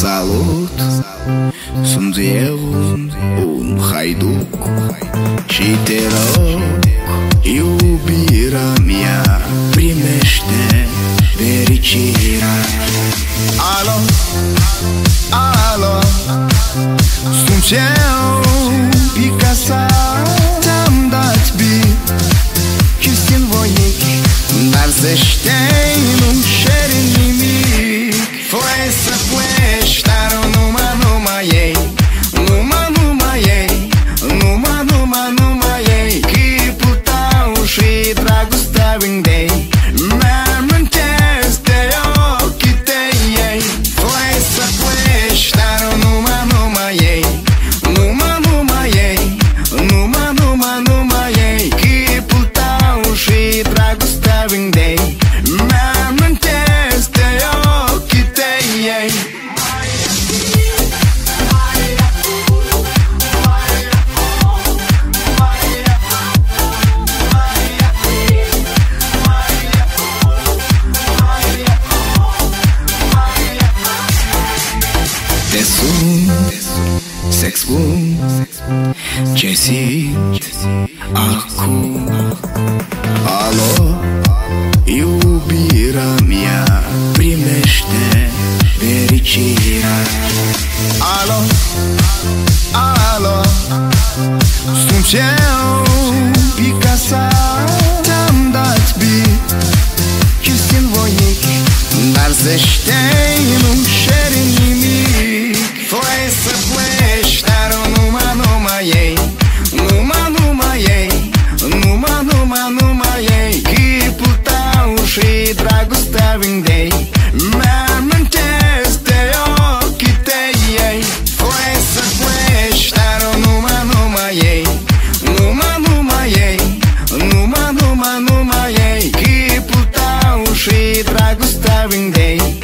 Salut, sunt eu, un haiduc, și te rog, iubirea mea, primește fericirea. Alo, alo, sunt eu, Picasso, te-am dat beat și simt voinic, dar să știi, nu-mi ceri nimic. Foi să pleci, dar numai ei, numai ei, numai ei, chipul tău și dragostea vindei, mi-amintesc de ochii tăi. Foi să pleci, dar numai ei, numai ei, numai ei, chipul tău și dragostea vindei, mi-amintesc de ochii tăi. Te sun, să-ți spun ce simt acum. Alo, iubirea mea, primește fericirea. Alo, alo, sunt eu, Picasso, te-am dat beat și simt voinic, dar să știi, nu-mi ceri nimic. Foi să pleci, dar numai ei, numai ei, numai ei, chipul tău și dragostea vindei, mi-amintesc de ochii tăi. Foi să pleci, dar numai ei, numai ei, numai ei, chipul tău și dragostea vindei,